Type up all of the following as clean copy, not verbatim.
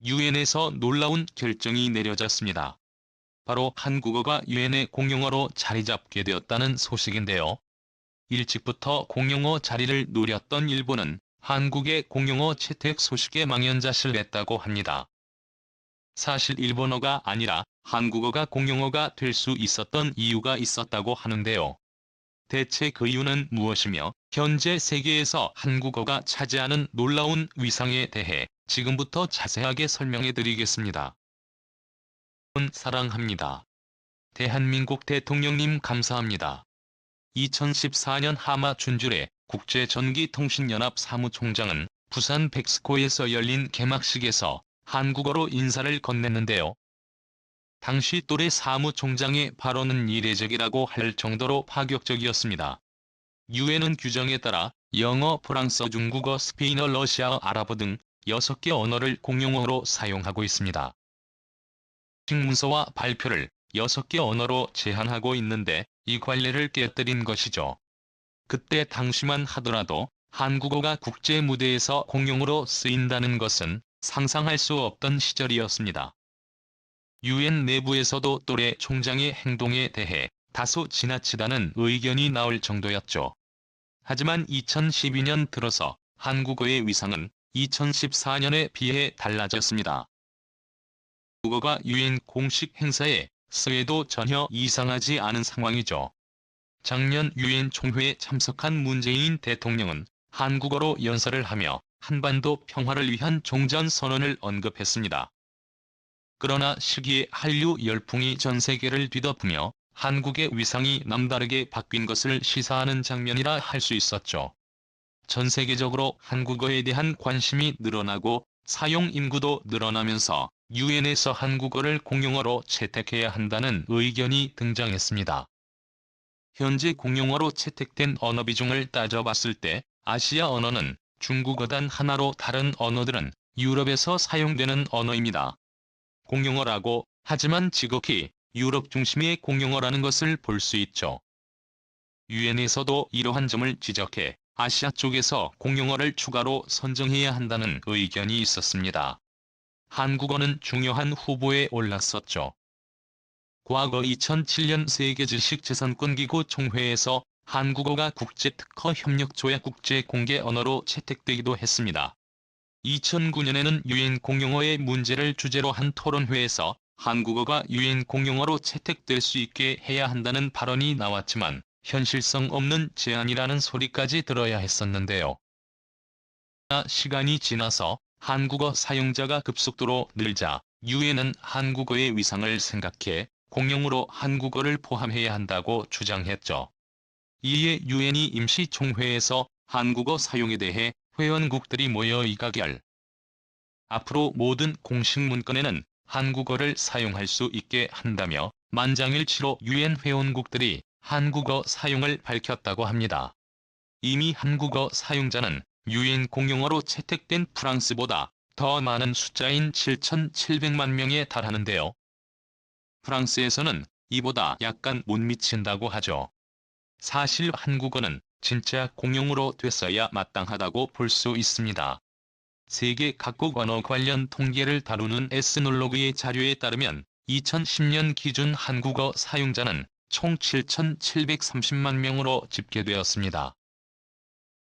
유엔에서 놀라운 결정이 내려졌습니다. 바로 한국어가 유엔의 공용어로 자리 잡게 되었다는 소식인데요. 일찍부터 공용어 자리를 노렸던 일본은 한국의 공용어 채택 소식에 망연자실을 했다고 합니다. 사실 일본어가 아니라 한국어가 공용어가 될 수 있었던 이유가 있었다고 하는데요. 대체 그 이유는 무엇이며 현재 세계에서 한국어가 차지하는 놀라운 위상에 대해 지금부터 자세하게 설명해 드리겠습니다. 사랑합니다. 대한민국 대통령님 감사합니다. 2014년 하마 준주례 국제전기통신연합 사무총장은 부산 백스코에서 열린 개막식에서 한국어로 인사를 건넸는데요. 당시 또래 사무총장의 발언은 이례적이라고 할 정도로 파격적이었습니다. 유엔은 규정에 따라 영어, 프랑스어, 중국어, 스페인어, 러시아어, 아랍어 등 6개 언어를 공용어로 사용하고 있습니다. 문서와 발표를 6개 언어로 제한하고 있는데 이 관례를 깨뜨린 것이죠. 그때 당시만 하더라도 한국어가 국제 무대에서 공용어로 쓰인다는 것은 상상할 수 없던 시절이었습니다. 유엔 내부에서도 또래 총장의 행동에 대해 다소 지나치다는 의견이 나올 정도였죠. 하지만 2012년 들어서 한국어의 위상은 2014년에 비해 달라졌습니다. 한국어가 유엔 공식 행사에 쓰여도 전혀 이상하지 않은 상황이죠. 작년 유엔 총회에 참석한 문재인 대통령은 한국어로 연설을 하며 한반도 평화를 위한 종전선언을 언급했습니다. 그러나 시기에 한류 열풍이 전 세계를 뒤덮으며 한국의 위상이 남다르게 바뀐 것을 시사하는 장면이라 할 수 있었죠. 전 세계적으로 한국어에 대한 관심이 늘어나고 사용 인구도 늘어나면서 유엔에서 한국어를 공용어로 채택해야 한다는 의견이 등장했습니다. 현재 공용어로 채택된 언어 비중을 따져봤을 때 아시아 언어는 중국어 단 하나로 다른 언어들은 유럽에서 사용되는 언어입니다. 공용어라고 하지만 지극히 유럽 중심의 공용어라는 것을 볼 수 있죠. 유엔에서도 이러한 점을 지적해 아시아 쪽에서 공용어를 추가로 선정해야 한다는 의견이 있었습니다. 한국어는 중요한 후보에 올랐었죠. 과거 2007년 세계지식재산권기구 총회에서 한국어가 국제특허협력조약 국제공개 언어로 채택되기도 했습니다. 2009년에는 유엔 공용어의 문제를 주제로 한 토론회에서 한국어가 유엔 공용어로 채택될 수 있게 해야 한다는 발언이 나왔지만 현실성 없는 제안이라는 소리까지 들어야 했었는데요. 시간이 지나서 한국어 사용자가 급속도로 늘자 유엔은 한국어의 위상을 생각해 공용어로 한국어를 포함해야 한다고 주장했죠. 이에 유엔이 임시총회에서 한국어 사용에 대해 회원국들이 모여 의가결. 앞으로 모든 공식 문건에는 한국어를 사용할 수 있게 한다며 만장일치로 유엔 회원국들이 한국어 사용을 밝혔다고 합니다. 이미 한국어 사용자는 유엔 공용어로 채택된 프랑스보다 더 많은 숫자인 7,700만 명에 달하는데요. 프랑스에서는 이보다 약간 못 미친다고 하죠. 사실 한국어는 진짜 공용어로 됐어야 마땅하다고 볼 수 있습니다. 세계 각국 언어 관련 통계를 다루는 에스놀로그의 자료에 따르면 2010년 기준 한국어 사용자는 총 7,730만 명으로 집계되었습니다.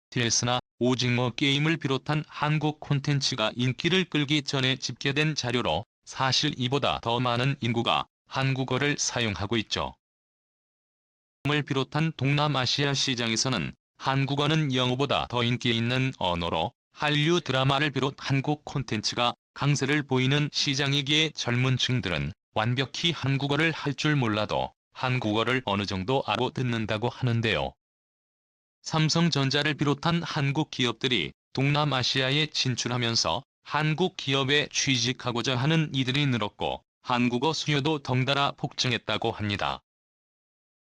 TS나 오징어 게임을 비롯한 한국 콘텐츠가 인기를 끌기 전에 집계된 자료로 사실 이보다 더 많은 인구가 한국어를 사용하고 있죠. 을 비롯한 동남아시아 시장에서는 한국어는 영어보다 더 인기 있는 언어로 한류 드라마를 비롯 한국 콘텐츠가 강세를 보이는 시장이기에 젊은 층들은 완벽히 한국어를 할 줄 몰라도 한국어를 어느 정도 알아듣는다고 하는데요. 삼성전자를 비롯한 한국 기업들이 동남아시아에 진출하면서 한국 기업에 취직하고자 하는 이들이 늘었고 한국어 수요도 덩달아 폭증했다고 합니다.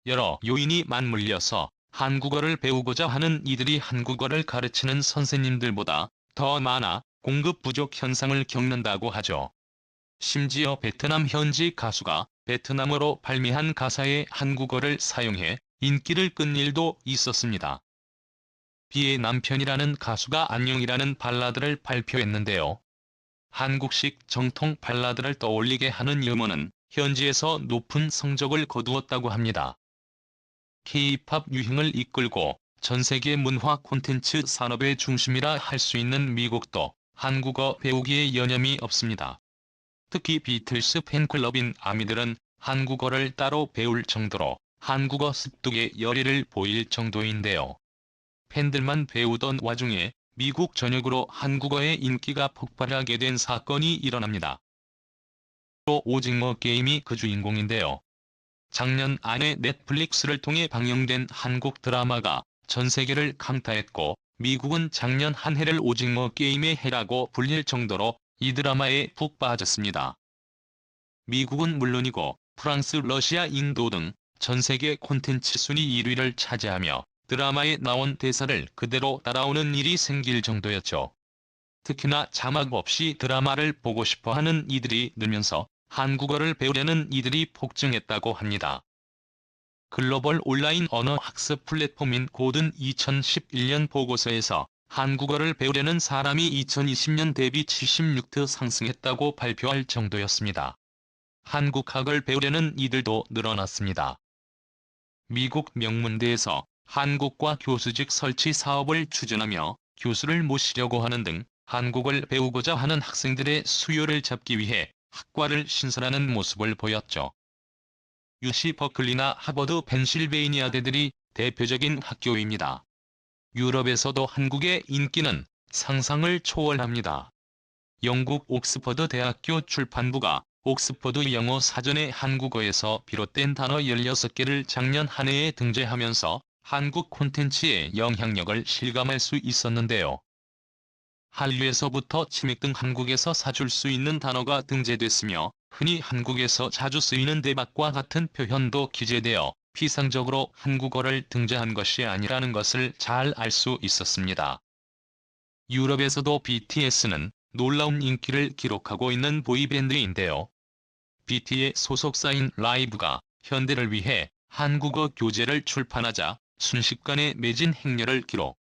여러 요인이 맞물려서 한국어를 배우고자 하는 이들이 한국어를 가르치는 선생님들보다 더 많아 공급 부족 현상을 겪는다고 하죠. 심지어 베트남 현지 가수가 베트남어로 발매한 가사에 한국어를 사용해 인기를 끈 일도 있었습니다. 비의 남편이라는 가수가 안녕이라는 발라드를 발표했는데요. 한국식 정통 발라드를 떠올리게 하는 음원은 현지에서 높은 성적을 거두었다고 합니다. K-팝 유행을 이끌고 전 세계 문화 콘텐츠 산업의 중심이라 할 수 있는 미국도 한국어 배우기에 여념이 없습니다. 특히 비틀스 팬클럽인 아미들은 한국어를 따로 배울 정도로 한국어 습득에 열의를 보일 정도인데요. 팬들만 배우던 와중에 미국 전역으로 한국어의 인기가 폭발하게 된 사건이 일어납니다. 또 오징어 게임이 그 주인공인데요. 작년 안에 넷플릭스를 통해 방영된 한국 드라마가 전 세계를 강타했고 미국은 작년 한 해를 오징어 게임의 해라고 불릴 정도로 이 드라마에 푹 빠졌습니다. 미국은 물론이고 프랑스, 러시아, 인도 등 전 세계 콘텐츠 순위 1위를 차지하며 드라마에 나온 대사를 그대로 따라오는 일이 생길 정도였죠. 특히나 자막 없이 드라마를 보고 싶어하는 이들이 늘면서 한국어를 배우려는 이들이 폭증했다고 합니다. 글로벌 온라인 언어 학습 플랫폼인 고든 2011년 보고서에서 한국어를 배우려는 사람이 2020년 대비 76트 상승했다고 발표할 정도였습니다. 한국학을 배우려는 이들도 늘어났습니다. 미국 명문대에서 한국과 교수직 설치 사업을 추진하며 교수를 모시려고 하는 등 한국을 배우고자 하는 학생들의 수요를 잡기 위해 학과를 신설하는 모습을 보였죠. UC 버클리나 하버드, 펜실베이니아대들이 대표적인 학교입니다. 유럽에서도 한국의 인기는 상상을 초월합니다. 영국 옥스퍼드 대학교 출판부가 옥스퍼드 영어 사전에 한국어에서 비롯된 단어 16개를 작년 한 해에 등재하면서 한국 콘텐츠의 영향력을 실감할 수 있었는데요. 한류에서부터 치맥 등 한국에서 사줄 수 있는 단어가 등재됐으며 흔히 한국에서 자주 쓰이는 대박과 같은 표현도 기재되어 피상적으로 한국어를 등재한 것이 아니라는 것을 잘 알 수 있었습니다. 유럽에서도 BTS는 놀라운 인기를 기록하고 있는 보이밴드인데요. BT의 소속사인 라이브가 현대를 위해 한국어 교재를 출판하자 순식간에 매진 행렬을 기록.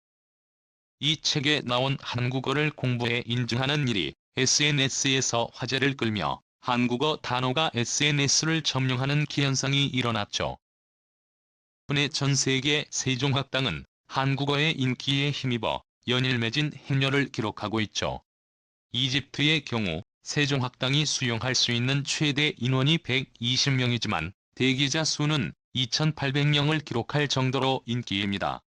이 책에 나온 한국어를 공부해 인증하는 일이 SNS에서 화제를 끌며 한국어 단어가 SNS를 점령하는 기현상이 일어났죠. 이번에 전 세계 세종학당은 한국어의 인기에 힘입어 연일 매진 행렬을 기록하고 있죠. 이집트의 경우 세종학당이 수용할 수 있는 최대 인원이 120명이지만 대기자 수는 2,800명을 기록할 정도로 인기입니다.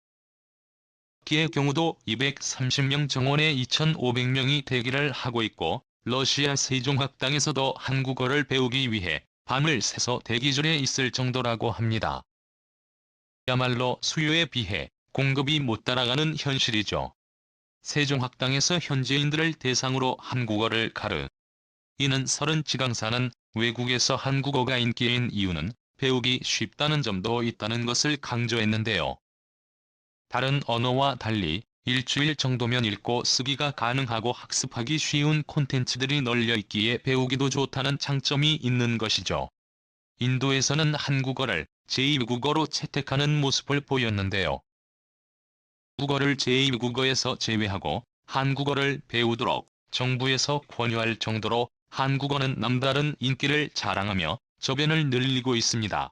터키의 경우도 230명 정원에 2,500명이 대기를 하고 있고 러시아 세종학당에서도 한국어를 배우기 위해 밤을 새서 대기줄에 있을 정도라고 합니다. 야말로 수요에 비해 공급이 못 따라가는 현실이죠. 세종학당에서 현지인들을 대상으로 한국어를 이는 30지강 사는 외국에서 한국어가 인기인 이유는 배우기 쉽다는 점도 있다는 것을 강조했는데요. 다른 언어와 달리 일주일 정도면 읽고 쓰기가 가능하고 학습하기 쉬운 콘텐츠들이 널려 있기에 배우기도 좋다는 장점이 있는 것이죠. 인도에서는 한국어를 제2국어로 채택하는 모습을 보였는데요. 국어를 제2국어에서 제외하고 한국어를 배우도록 정부에서 권유할 정도로 한국어는 남다른 인기를 자랑하며 저변을 늘리고 있습니다.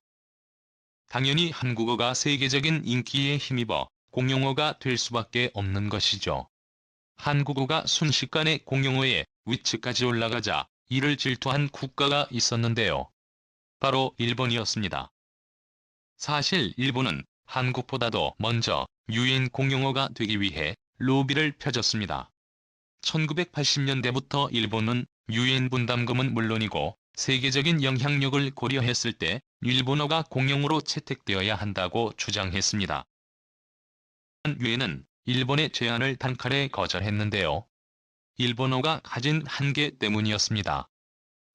당연히 한국어가 세계적인 인기에 힘입어 공용어가 될 수밖에 없는 것이죠. 한국어가 순식간에 공용어의 위치까지 올라가자 이를 질투한 국가가 있었는데요. 바로 일본이었습니다. 사실 일본은 한국보다도 먼저 유엔 공용어가 되기 위해 로비를 펴줬습니다. 1980년대부터 일본은 유엔 분담금은 물론이고 세계적인 영향력을 고려했을 때 일본어가 공용어로 채택되어야 한다고 주장했습니다. 유엔은 일본의 제안을 단칼에 거절했는데요. 일본어가 가진 한계 때문이었습니다.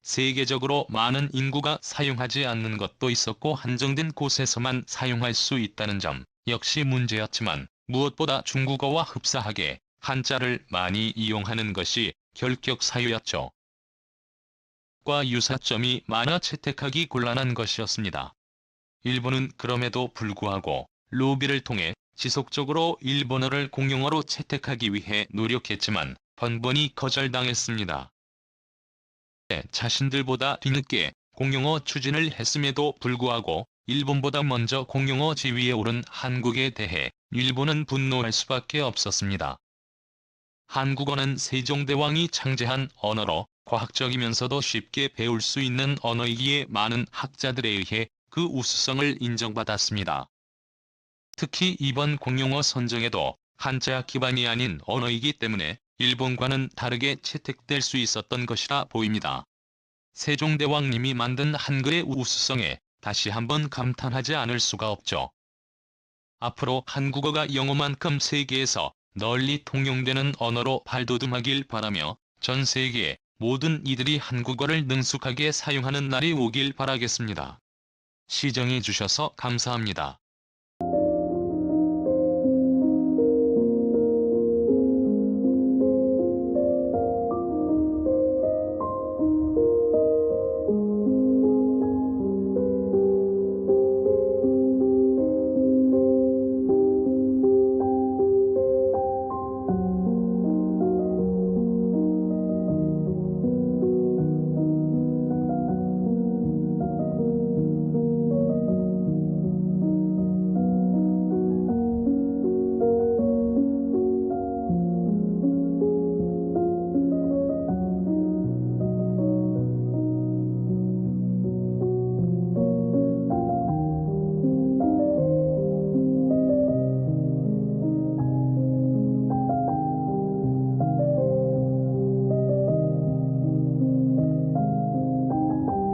세계적으로 많은 인구가 사용하지 않는 것도 있었고 한정된 곳에서만 사용할 수 있다는 점 역시 문제였지만 무엇보다 중국어와 흡사하게 한자를 많이 이용하는 것이 결격 사유였죠. 과 유사점이 많아 채택하기 곤란한 것이었습니다. 일본은 그럼에도 불구하고 로비를 통해 지속적으로 일본어를 공용어로 채택하기 위해 노력했지만 번번이 거절당했습니다. 자신들보다 뒤늦게 공용어 추진을 했음에도 불구하고 일본보다 먼저 공용어 지위에 오른 한국에 대해 일본은 분노할 수밖에 없었습니다. 한국어는 세종대왕이 창제한 언어로 과학적이면서도 쉽게 배울 수 있는 언어이기에 많은 학자들에 의해 그 우수성을 인정받았습니다. 특히 이번 공용어 선정에도 한자 기반이 아닌 언어이기 때문에 일본과는 다르게 채택될 수 있었던 것이라 보입니다. 세종대왕님이 만든 한글의 우수성에 다시 한번 감탄하지 않을 수가 없죠. 앞으로 한국어가 영어만큼 세계에서 널리 통용되는 언어로 발돋움하길 바라며 전 세계의 모든 이들이 한국어를 능숙하게 사용하는 날이 오길 바라겠습니다. 시청해 주셔서 감사합니다.